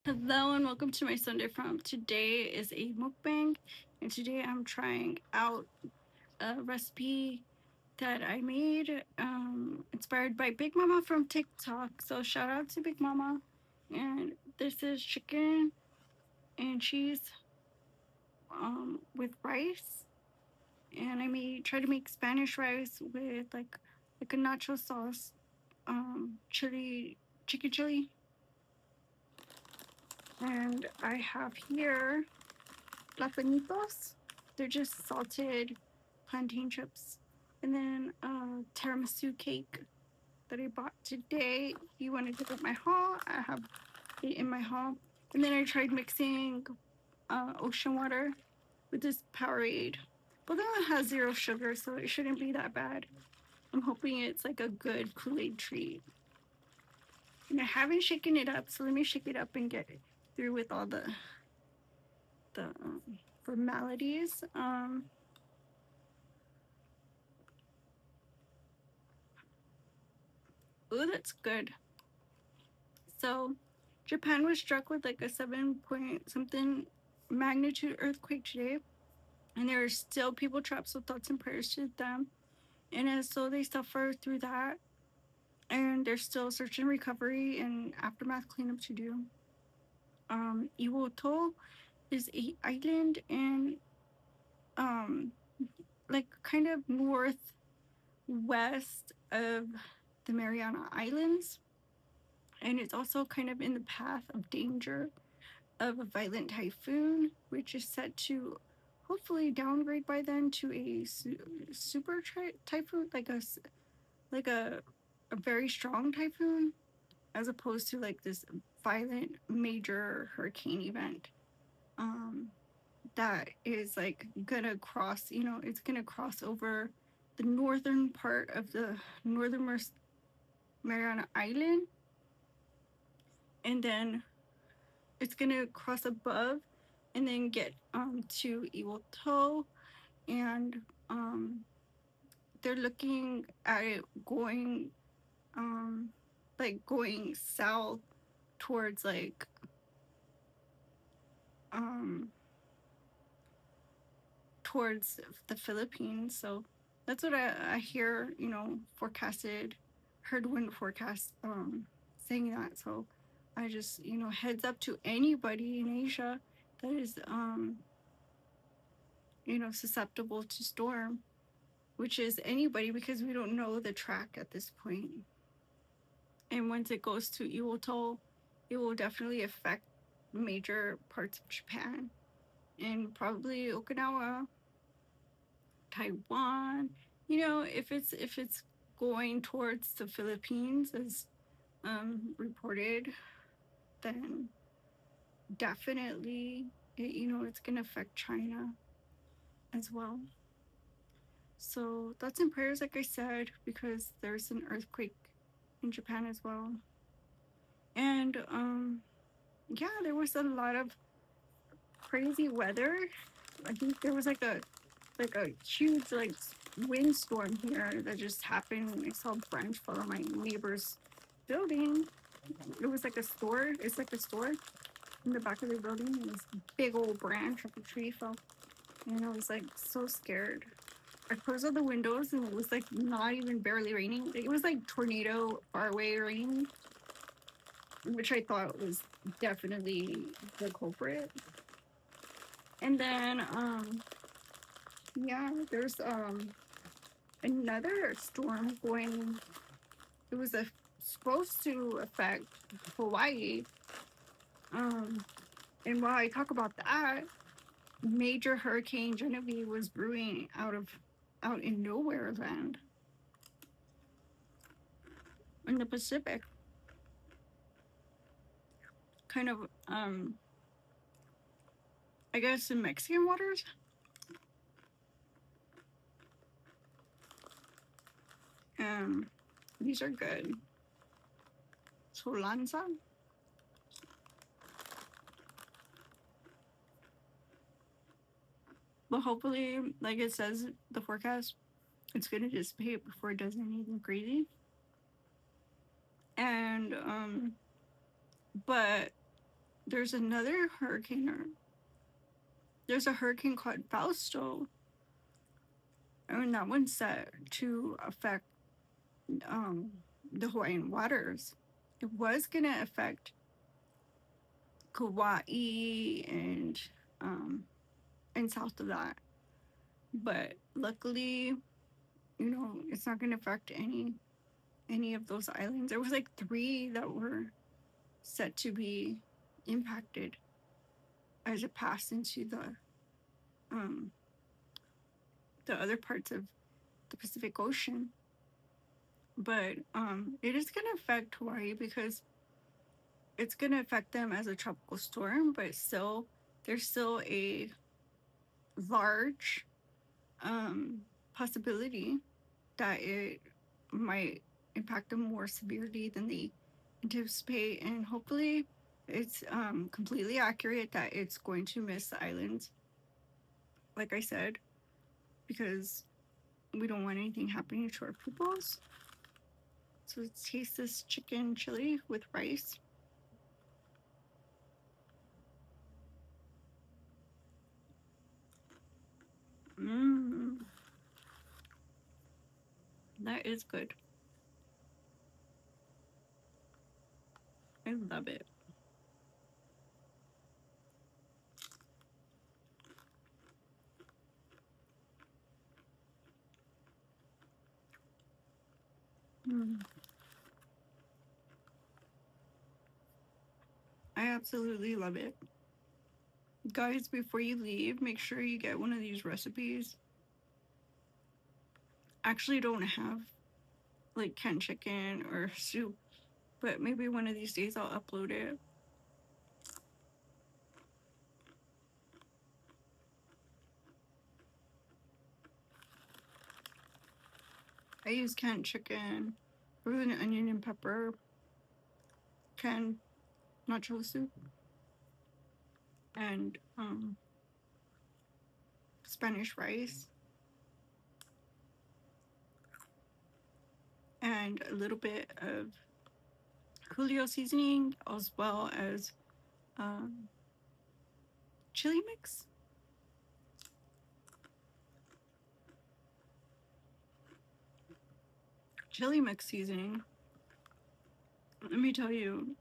Hello and welcome to my Sunday From. Today is a mukbang, and today I'm trying out a recipe that I made inspired by Big Mama from TikTok. So shout out to Big Mama. And this is chicken and cheese with rice. And I made try to make Spanish rice with like a nacho sauce, chili, chicken chili. And I have here platanitos. They're just salted plantain chips. And then tiramisu cake that I bought today. You wanted to get my haul? I have it in my haul. And then I tried mixing ocean water with this Powerade. But that one has zero sugar, so it shouldn't be that bad. I'm hoping it's like a good Kool-Aid treat. And I haven't shaken it up, so let me shake it up and get it through with all the formalities. Oh, that's good. So, Japan was struck with like a 7 point something magnitude earthquake today, and there are still people trapped. So, thoughts and prayers to them. And as so they suffer through that, and there's still search and recovery and aftermath cleanup to do. Iwoto is a island in um like kind of northwest of the Mariana Islands, and it's also kind of in the path of danger of a violent typhoon, which is set to hopefully downgrade by then to a super typhoon, like a very strong typhoon, as opposed to like this violent major hurricane event. Um, that is like gonna cross, it's gonna cross over the northern part of the northernmost Mariana Island, and then it's gonna cross above and then get to Evil Toe, and they're looking at it going going south towards um towards the Philippines. So that's what I hear, forecasted, heard wind forecast saying that. So I just, heads up to anybody in Asia that is susceptible to storm, which is anybody, because we don't know the track at this point. And once it goes to Iwoto, it will definitely affect major parts of Japan and probably Okinawa, Taiwan. If it's going towards the Philippines as reported, then definitely it's gonna affect China as well. So thoughts and prayers, like I said, because there's an earthquake in Japan as well. And yeah, there was a lot of crazy weather. I think there was like a huge windstorm here that just happened. I saw a branch fall on my neighbor's building. It was like a store. It's like a store in the back of the building. And this big old branch of a tree fell, and I was like so scared. I closed all the windows, and it was like not even barely raining. It was like tornado far away rain, which I thought was definitely the culprit. And then yeah, there's another storm going. It was supposed to affect Hawaii. Um, and while I talk about that, major Hurricane Genevieve was brewing out in nowhere land in the Pacific, kind of I guess in Mexican waters. Um, these are good. Solanza. But hopefully, like it says the forecast, it's gonna dissipate before it does anything crazy. And but there's another hurricane, or there's a hurricane called Fausto, and that one's set to affect um, the Hawaiian waters. It was gonna affect Kauai um, and south of that, but luckily, it's not gonna affect any of those islands. There was like three that were set to be impacted as it passed into um, the other parts of the Pacific Ocean. But it is going to affect Hawaii because it's going to affect them as a tropical storm, but still, there's still a large possibility that it might impact them more severely than they anticipate. And hopefully, it's completely accurate that it's going to miss the islands, like I said, because we don't want anything happening to our peoples. So let's taste this chicken chili with rice. Mmm, that is good. I love it. Mm. I absolutely love it. Guys, before you leave, make sure you get one of these recipes. Actually, don't have like canned chicken or soup, but maybe one of these days I'll upload it. I use canned chicken with an onion and pepper, canned nacho soup, and Spanish rice, and a little bit of Julio seasoning, as well as um, chili mix. Chili mix seasoning. Let me tell you,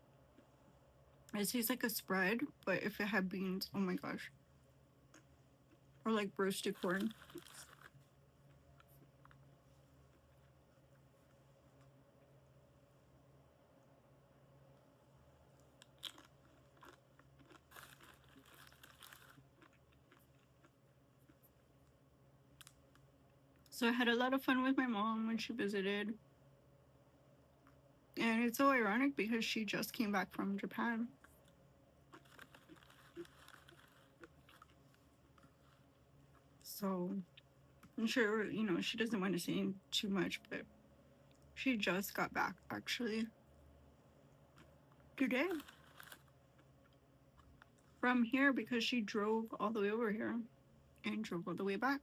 it tastes like a spread, but if it had beans, oh my gosh. Or like roasted corn. So I had a lot of fun with my mom when she visited. And it's so ironic because she just came back from Japan. So I'm sure, she doesn't want to say too much, but she just got back actually today from here because she drove all the way over here and drove all the way back.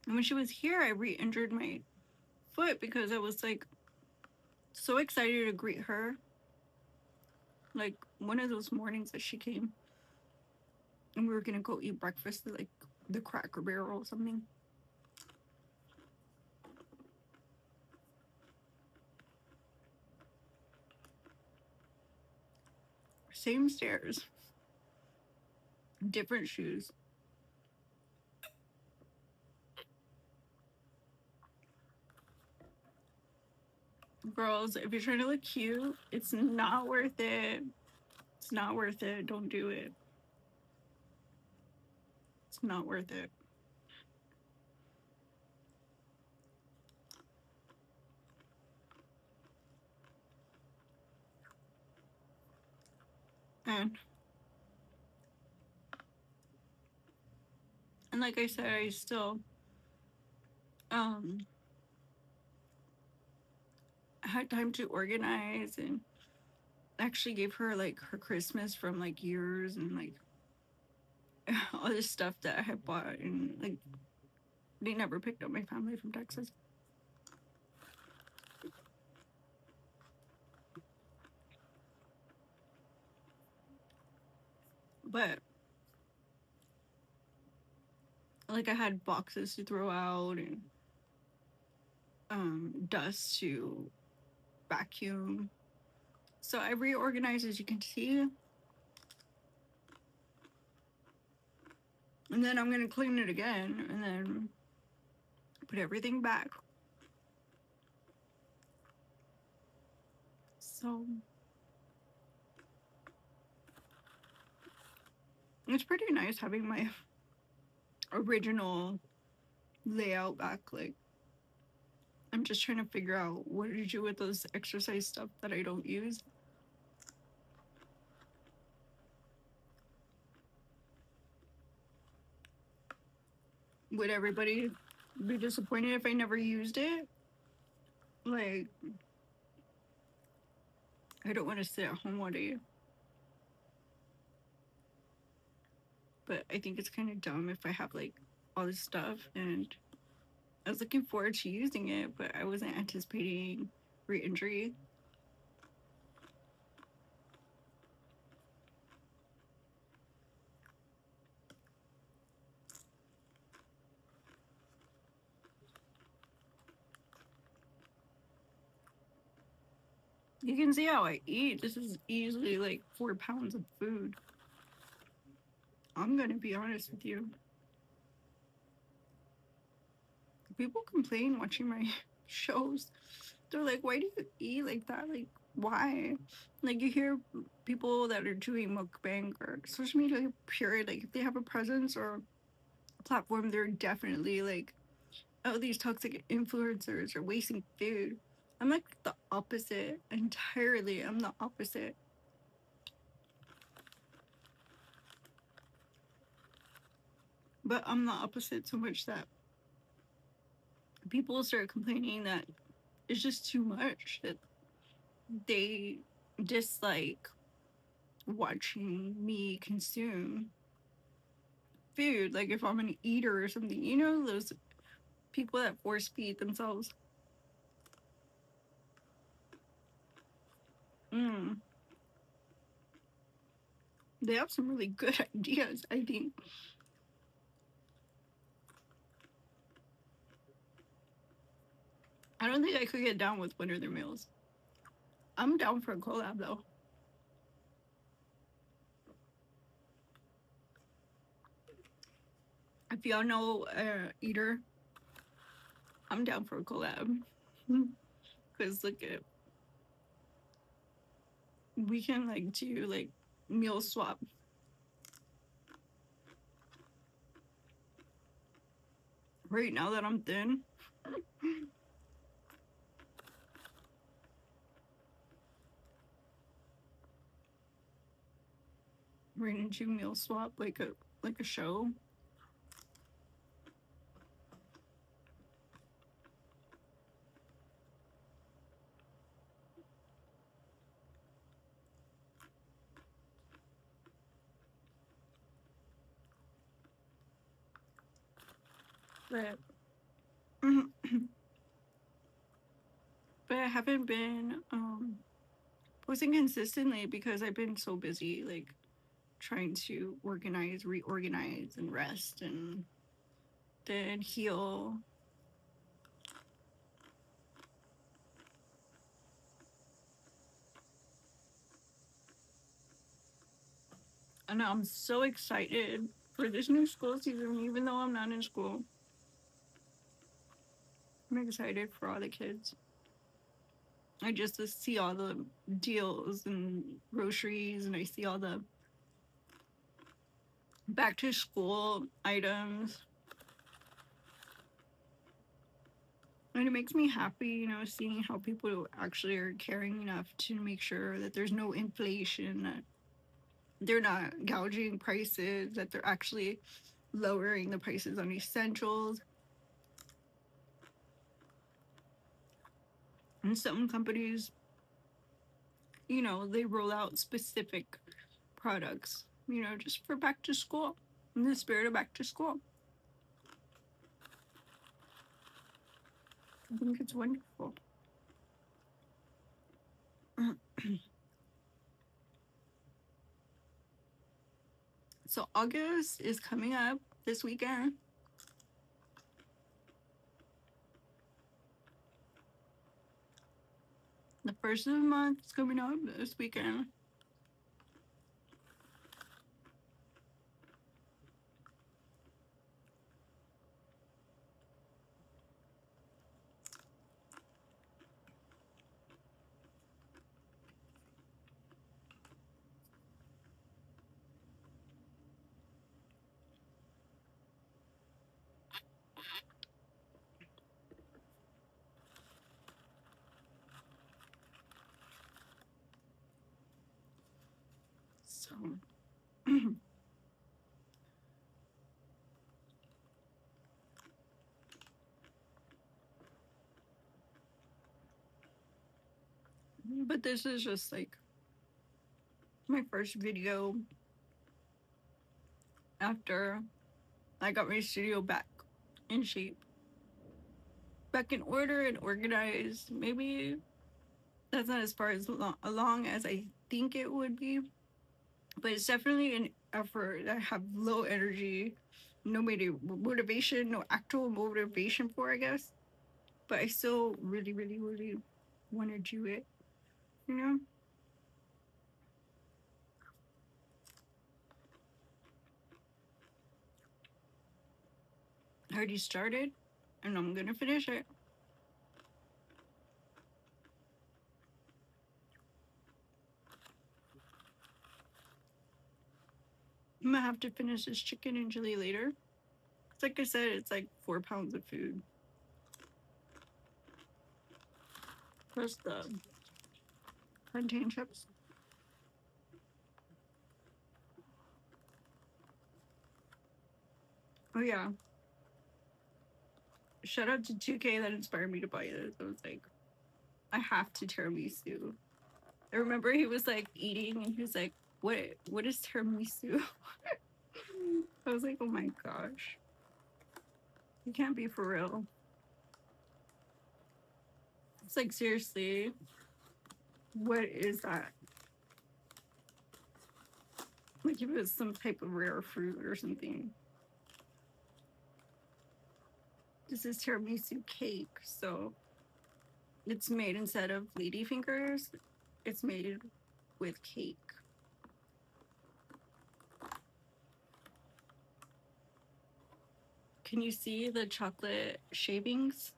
And when she was here, I re-injured my foot because I was like so excited to greet her. Like one of those mornings that she came and we were gonna go eat breakfast at like the Cracker Barrel or something. Same stairs, different shoes. Girls, if you're trying to look cute, it's not worth it. It's not worth it. Don't do it. It's not worth it. And and like I said, I still um had time to organize and actually gave her like her Christmas from like years, and like all this stuff that I had bought, and like they never picked up my family from Texas. But like I had boxes to throw out and dust to vacuum. So I reorganized, as you can see, and then I'm gonna clean it again and then put everything back. So it's pretty nice having my original layout back. Like I'm just trying to figure out what to do with those exercise stuff that I don't use. Would everybody be disappointed if I never used it? Like, I don't want to sit at home all day. But I think it's kind of dumb if I have like all this stuff, and I was looking forward to using it, but I wasn't anticipating re-injury. You can see how I eat. This is easily like 4 pounds of food. I'm gonna be honest with you. People complain watching my shows. They're like, why do you eat like that? Like, why? Like, you hear people that are doing mukbang or social media, period, like, if they have a presence or a platform, they're definitely like, oh, these toxic influencers are wasting food. I'm like the opposite entirely. I'm the opposite. But I'm the opposite so much that people start complaining that it's just too much, that they dislike watching me consume food. Like if I'm an eater or something, you know, those people that force feed themselves. Mm. They have some really good ideas, I think. I don't think I could get down with one of their meals. I'm down for a collab though. If y'all know Eater, I'm down for a collab. Because look at, we can like do like meal swap. Right now that I'm thin, we're gonna do meal swap like a show. But but I haven't been posting consistently because I've been so busy like trying to organize, reorganize, and rest, and then heal. And I'm so excited for this new school season, even though I'm not in school. I'm excited for all the kids. I just see all the deals and groceries, and I see all the back to school items. And it makes me happy, you know, seeing how people actually are caring enough to make sure that there's no inflation, that they're not gouging prices, that they're actually lowering the prices on essentials. And some companies, you know, they roll out specific products, you know, just for back to school. in the spirit of back to school. I think it's wonderful. So August is coming up this weekend. The first of the month is coming up this weekend. So but this is just like my first video after I got my studio back in shape, back in order and organized. Maybe that's not as far as along as I think it would be, but it's definitely an effort. I have low energy, no motivation, no actual motivation for, I guess. But I still really, really, really want to do it, you know? I already started and I'm gonna finish it. I'm gonna have to finish this chicken and chili later. It's like I said, it's like 4 pounds of food. Plus the plantain chips. Oh yeah. Shout out to 2K that inspired me to buy this. I was like, I have to tiramisu. I remember he was like eating and he was like, what is tiramisu? I was like, oh my gosh. You can't be for real. It's like seriously, what is that? Like if it was some type of rare fruit or something. This is tiramisu cake, so it's made instead of lady fingers, it's made with cake. Can you see the chocolate shavings?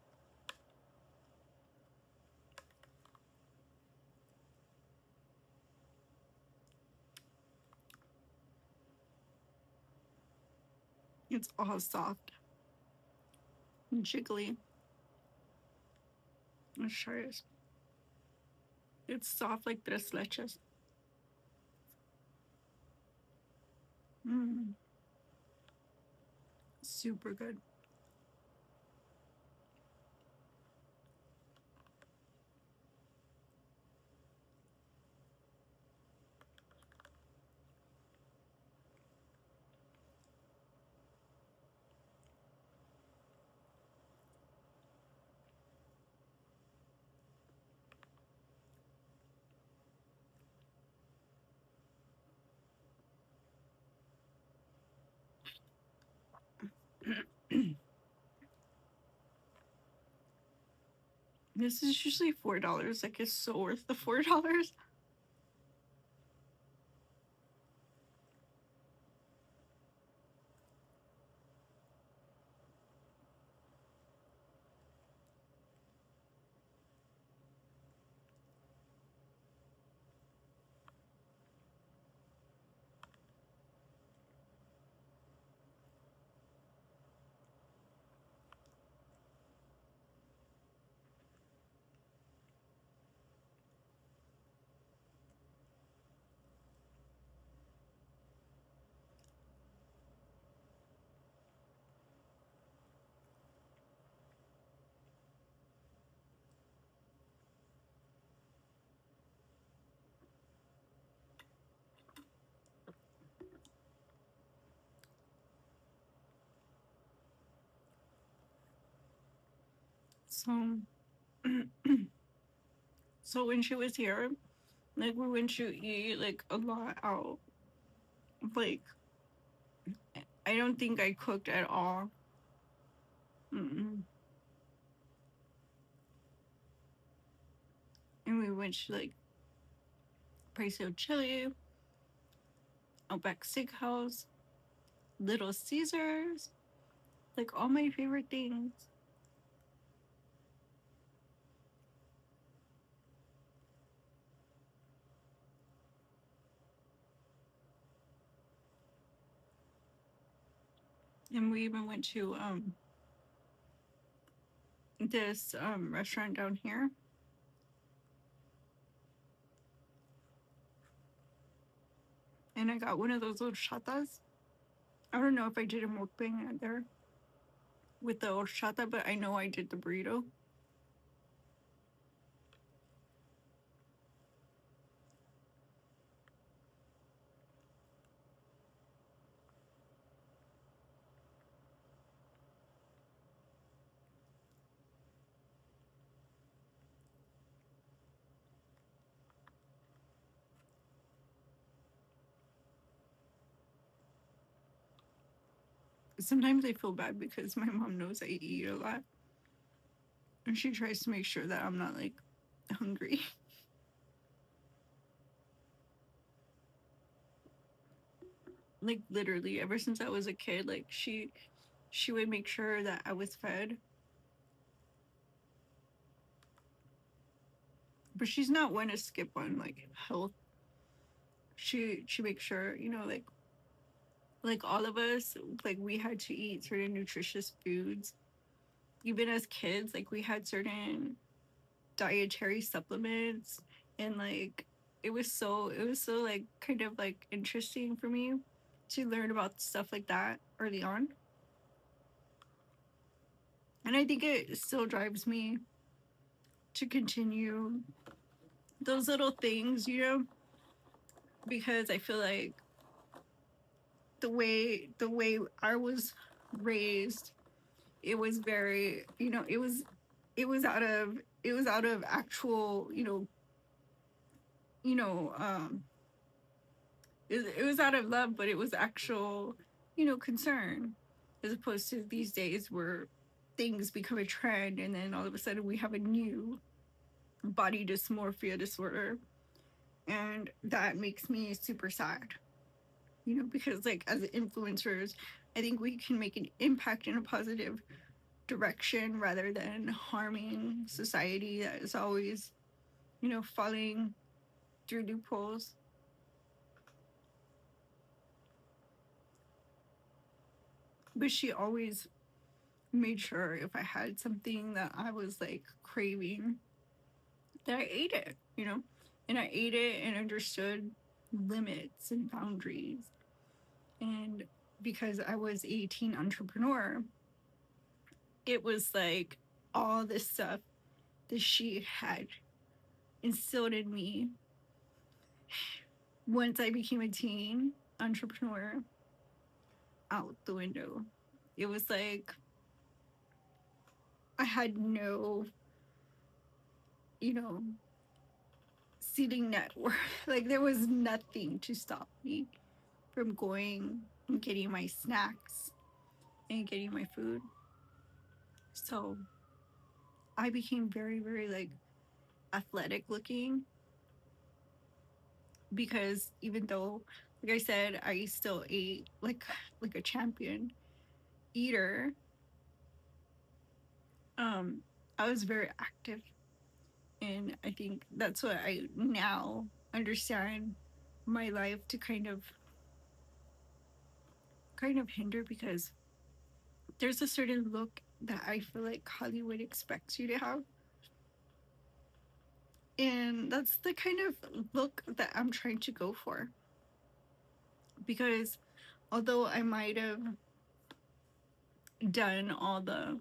It's all soft and jiggly. Let's try this. It's soft like tres leches. Mm, super good. This is usually $4. Like it's so worth the $4. So, so when she was here, like we went to eat like a lot out. Like I don't think I cooked at all. Mm-mm. And we went to like Precio Chili, Outback Steakhouse, Little Caesars, like all my favorite things. And we even went to this restaurant down here, and I got one of those horchatas. I don't know if I did a mukbang there with the horchata, but I know I did the burrito. Sometimes I feel bad because my mom knows I eat a lot, and she tries to make sure that I'm not like hungry. Like literally, ever since I was a kid, like she would make sure that I was fed. But she's not one to skip on like health. She makes sure, you know, like all of us, like we had to eat certain nutritious foods. Even as kids, like we had certain dietary supplements, and like it was so like kind of like interesting for me to learn about stuff like that early on. And I think it still drives me to continue those little things, you know, because I feel like the way I was raised, it was very, you know, it was out of it was out of actual, you know, it was out of love, but it was actual, concern, as opposed to these days where things become a trend and then all of a sudden we have a new body dysmorphia disorder, and that makes me super sad, because like as influencers, I think we can make an impact in a positive direction rather than harming society that is always, falling through loopholes. But she always made sure if I had something that I was like craving, that I ate it, and I ate it and understood limits and boundaries. And because I was a teen entrepreneur, it was like all this stuff that she had instilled in me once I became a teen entrepreneur out the window. It was like I had no, you know, seating network. Like there was nothing to stop me from going and getting my snacks and getting my food. So I became very, very like athletic looking, because even though, like I said, I still ate like a champion eater, um, I was very active. And I think that's what I now understand my life to kind of hinder, because there's a certain look that I feel like Hollywood expects you to have. And that's the kind of look that I'm trying to go for. Because although I might have done all the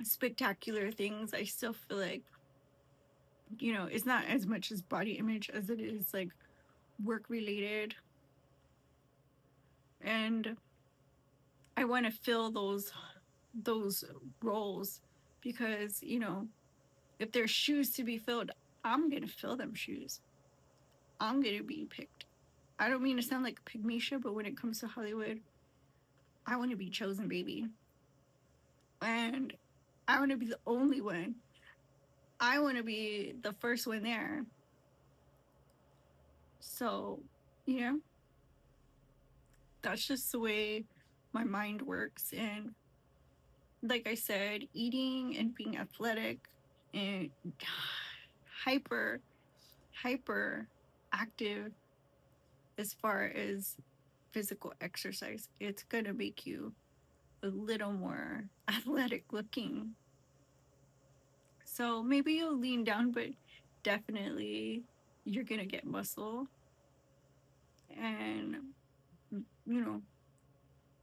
spectacular things, I still feel like, it's not as much as body image as it is like work related. And I want to fill those those roles because, if there's shoes to be filled, I'm going to fill them shoes. I'm going to be picked. I don't mean to sound like Pygmisha, but when it comes to Hollywood, I want to be chosen, baby. And I want to be the only one. I want to be the first one there. So, you know, that's just the way my mind works. And like I said, eating and being athletic and hyper, hyper active as far as physical exercise, it's going to make you a little more athletic looking. So maybe you'll lean down, but definitely you're going to get muscle and, you know,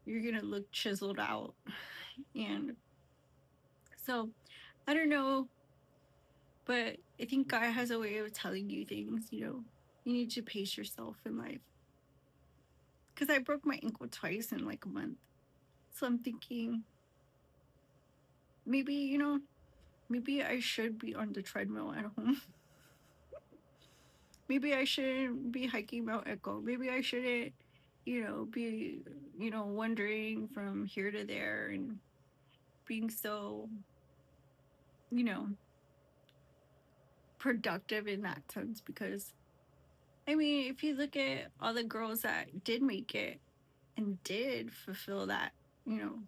you're going to look chiseled out. And so I don't know, but I think God has a way of telling you things, you need to pace yourself in life. Because I broke my ankle twice in like a month. So I'm thinking maybe, maybe I should be on the treadmill at home. Maybe I shouldn't be hiking Mount Echo. Maybe I shouldn't, be, wandering from here to there and being so, you know, productive in that sense. Because, I mean, if you look at all the girls that did make it and did fulfill that, you know,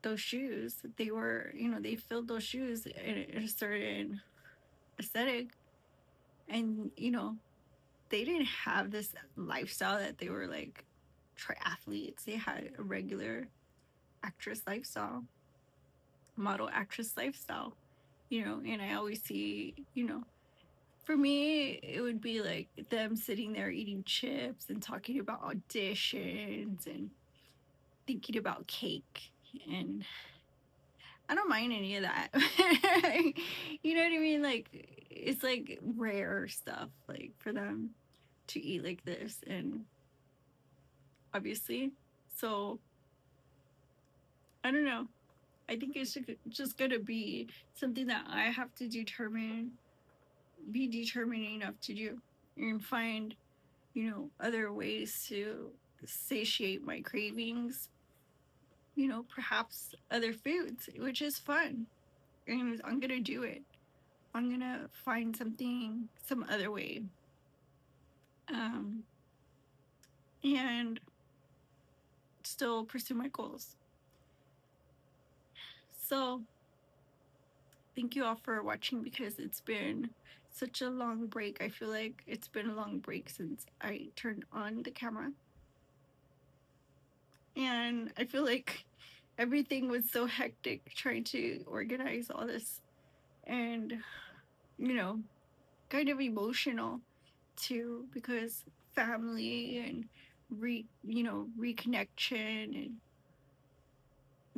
those shoes, they were, they filled those shoes in a certain aesthetic. And, they didn't have this lifestyle that they were like triathletes. They had a regular actress lifestyle, model actress lifestyle, and I always see, for me, it would be like them sitting there eating chips and talking about auditions and thinking about cake. And I don't mind any of that. You know what I mean? Like, it's like rare stuff, like for them to eat like this. And obviously, so I don't know. I think it's just gonna be something that I have to be determined enough to do and find, other ways to satiate my cravings, perhaps other foods, which is fun. And I'm gonna do it. I'm gonna find some other way. Um, and still pursue my goals. So thank you all for watching because it's been such a long break. I feel like it's been a long break since I turned on the camera. And I feel like everything was so hectic trying to organize all this and, you know, kind of emotional too because family and reconnection and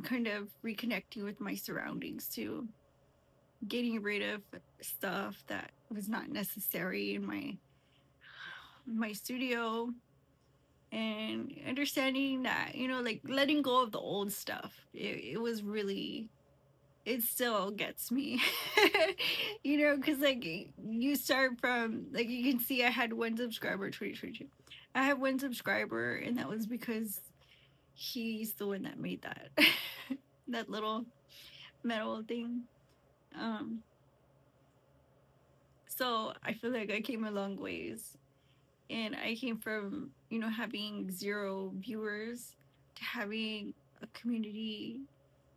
kind of reconnecting with my surroundings too, getting rid of stuff that was not necessary in my studio and understanding that, like letting go of the old stuff. It was really, it still gets me. Because like you start from, like, you can see I had one subscriber 2022. I had one subscriber and that was because he's the one that made that that little metal thing. um so I feel like I came a long ways, and I came from, having zero viewers to having a community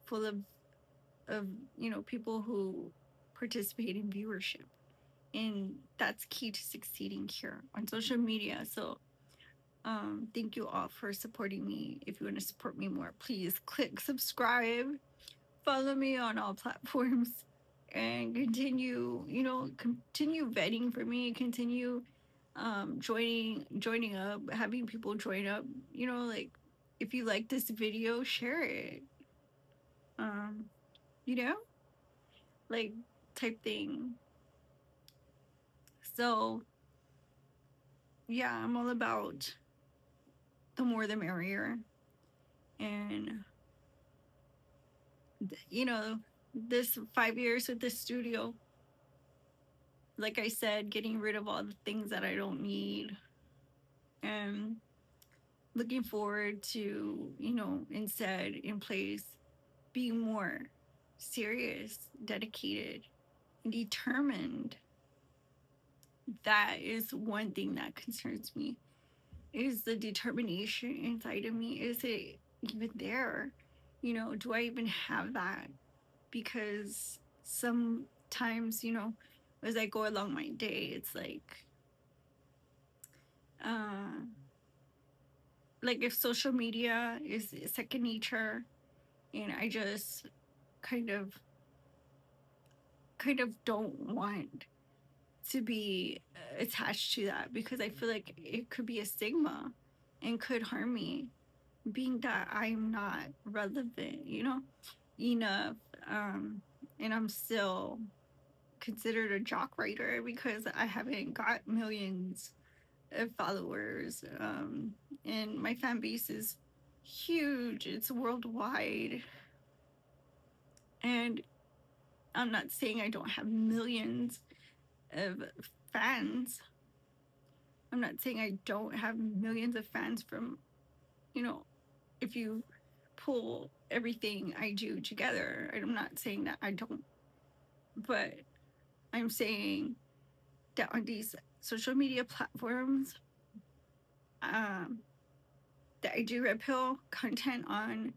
full of people who participate in viewership, and that's key to succeeding here on social media. So thank you all for supporting me. If you want to support me more, please click subscribe, follow me on all platforms, and continue vetting for me, continue joining up, having people join up, like if you like this video, share it. um you know like type thing. So yeah, I'm all about the more the merrier. And you know, this 5 years with this studio, like I said, getting rid of all the things that I don't need, and looking forward to, instead in place, being more serious, dedicated, and determined. That is one thing that concerns me, is the determination inside of me. Is it even there? Do I even have that? Because sometimes, as I go along my day, it's uh like if social media is second nature, and I just kind of don't want to be attached to that, because I feel like it could be a stigma and could harm me, being that I'm not relevant, enough. Um, and I'm still considered a jock writer because I haven't got millions of followers. And my fan base is huge, it's worldwide. And I'm not saying I don't have millions of fans. I'm not saying I don't have millions of fans from, you know, if you pull everything I do together. I'm not saying that I don't, but I'm saying that on these social media platforms, um, that I do red pill content on,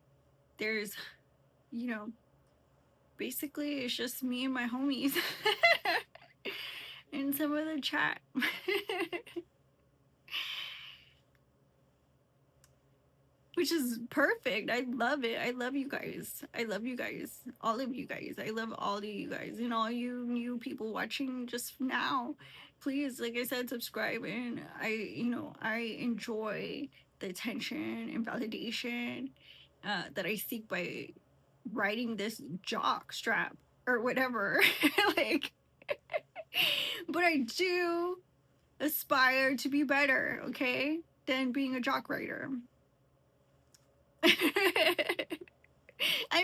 there's, you know, basically it's just me and my homies in some of the chat. Which is perfect. I love it. I love you guys. I love you guys. All of you guys. I love all of you guys. And all you new people watching just now. Please, like I said, subscribe. And I enjoy the attention and validation that I seek by writing this jock strap or whatever. like, but I do aspire to be better, okay, than being a jock writer. I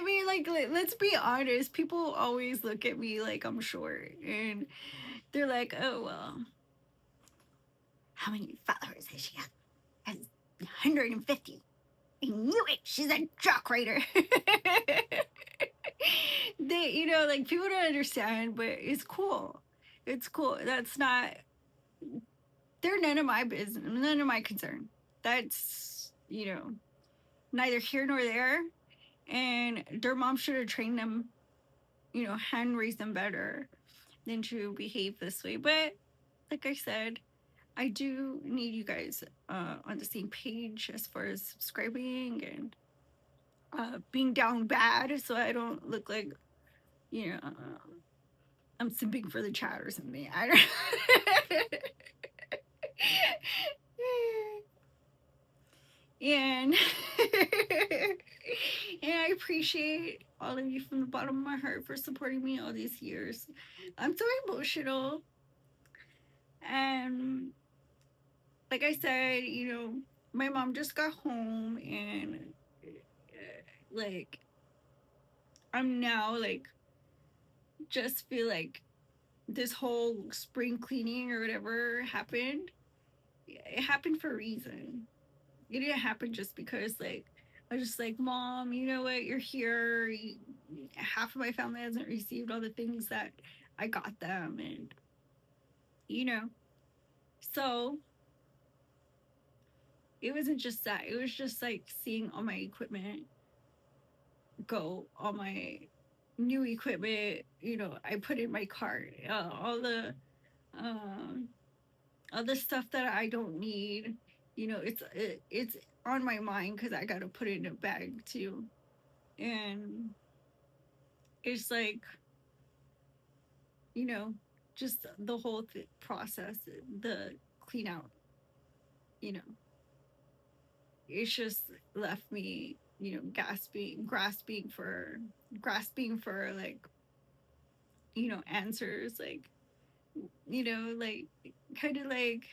mean, like, let's be honest. People always look at me like I'm short, and they're like, "Oh well, how many followers has she got? Has 150. I knew it. She's a jock writer." They, like, people don't understand, but it's cool. It's cool. That's not. They're none of my business. None of my concern. That's neither here nor there. And their mom should have trained them, hand raised them better than to behave this way. But like I said, I do need you guys on the same page as far as subscribing and being down bad, so I don't look like, I'm simping for the chat or something. I don't. and and I appreciate all of you from the bottom of my heart for supporting me all these years. I'm so emotional. And like I said, my mom just got home, and like I'm now like just feel like this whole spring cleaning or whatever happened. It happened for a reason. It didn't happen just because like I was just like, Mom, you know what? You're here. Half of my family hasn't received all the things that I got them, and you know, so it wasn't just that. It was just like seeing all my equipment go, all my new equipment. I put in my cart, um, all the stuff that I don't need. It's on my mind because I got to put it in a bag too, and it's like you know, just the whole process, the clean out, you know, it's just left me, grasping for like, answers, like, like kind of like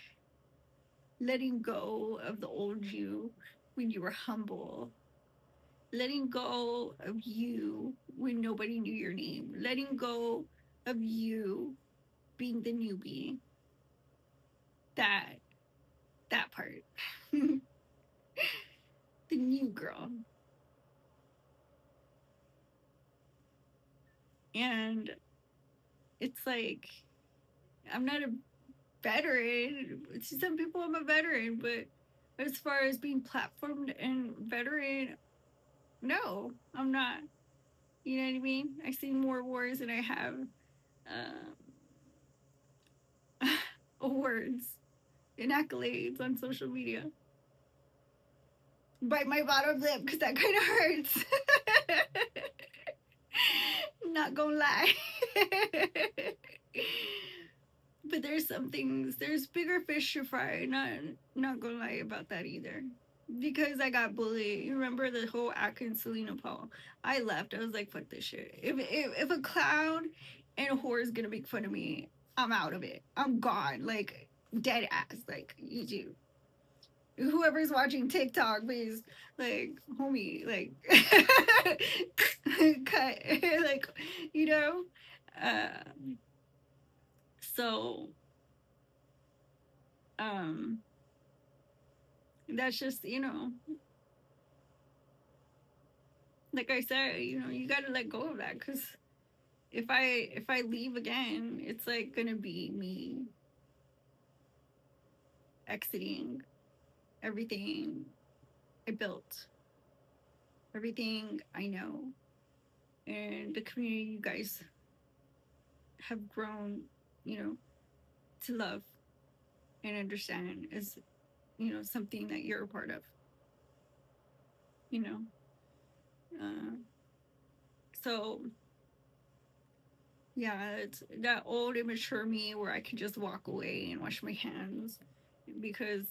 letting go of the old you when you were humble letting go of you when nobody knew your name, letting go of you being the newbie. That that part. The new girl. And it's like I'm not a veteran. To some people I'm a veteran, but as far as being platformed and veteran, no, I'm not. You know what I mean? I've seen more wars than I have awards and accolades on social media. Bite my bottom lip because that kind of hurts. Not gonna lie. But there's some things, there's bigger fish to fry. Not gonna lie about that either. Because I got bullied. You remember the whole Atkins Selena Paul? I left. I was like, fuck this shit. If a clown and a whore is gonna make fun of me, I'm out of it. I'm gone. Like dead ass. Like you do. Whoever's watching TikTok, please, like, homie, like, cut, like, you know. Uh, so, um, that's just like I said, you got to let go of that because if I leave again, it's like gonna be me exiting everything I built, everything I know, and the community you guys have grown, you know, to love and understand is, something that you're a part of, you know. Uh, so yeah, it's that old immature me where I could just walk away and wash my hands because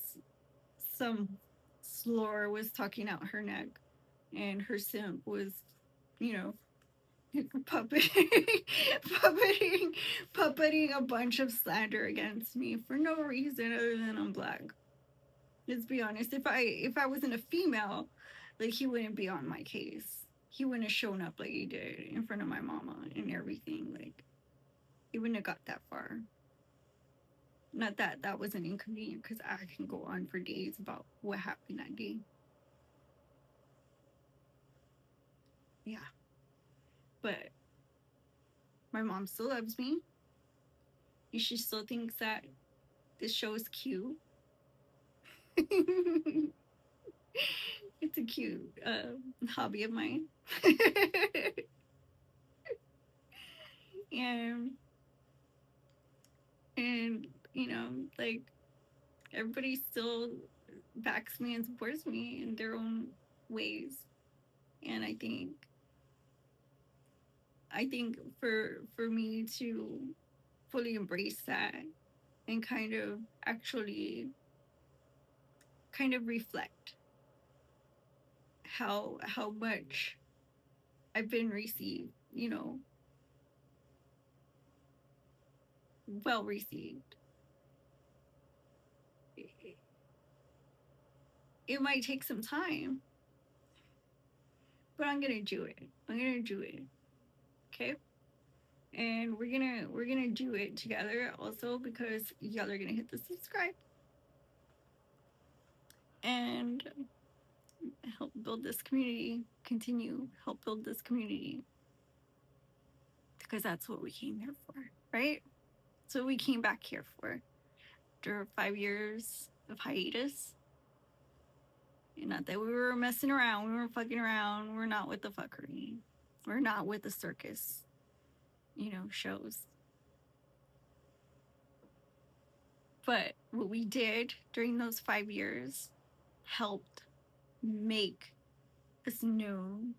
some slur was talking out her neck and her simp was, you know, puppeting, puppeting, puppeting a bunch of slander against me for no reason other than I'm black. Let's be honest. If I wasn't a female, like he wouldn't be on my case. He wouldn't have shown up like he did in front of my mama and everything. Like he wouldn't have got that far. Not that that wasn't inconvenient because I can go on for days about what happened that day. Yeah, but my mom still loves me. She still thinks that this show is cute. It's a cute hobby of mine. and and like everybody still backs me and supports me in their own ways. And I think for me to fully embrace that and kind of reflect how much I've been received, well received. It might take some time, but I'm gonna do it. I'm gonna do it. Okay. And we're gonna do it together also because y'all are gonna hit the subscribe and help build this community, continue help build this community because that's what we came here for, right? So we came back here for after 5 years of hiatus. And not that we were messing around, we weren't fucking around, we're not with the fuckery, we're not with the circus, shows. But what we did during those 5 years helped make us known,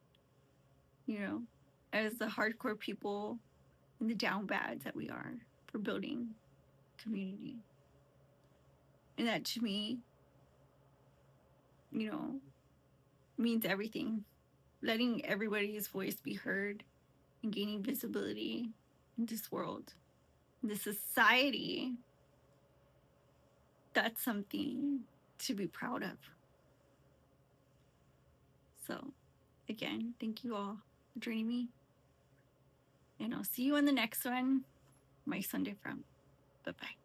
you know, as the hardcore people and the down bads that we are for building community. And that to me, you know, means everything. Letting everybody's voice be heard and gaining visibility in this world, in this society, that's something to be proud of. So again, thank you all for joining me. And I'll see you on the next one, my Sunday Frown. Bye bye.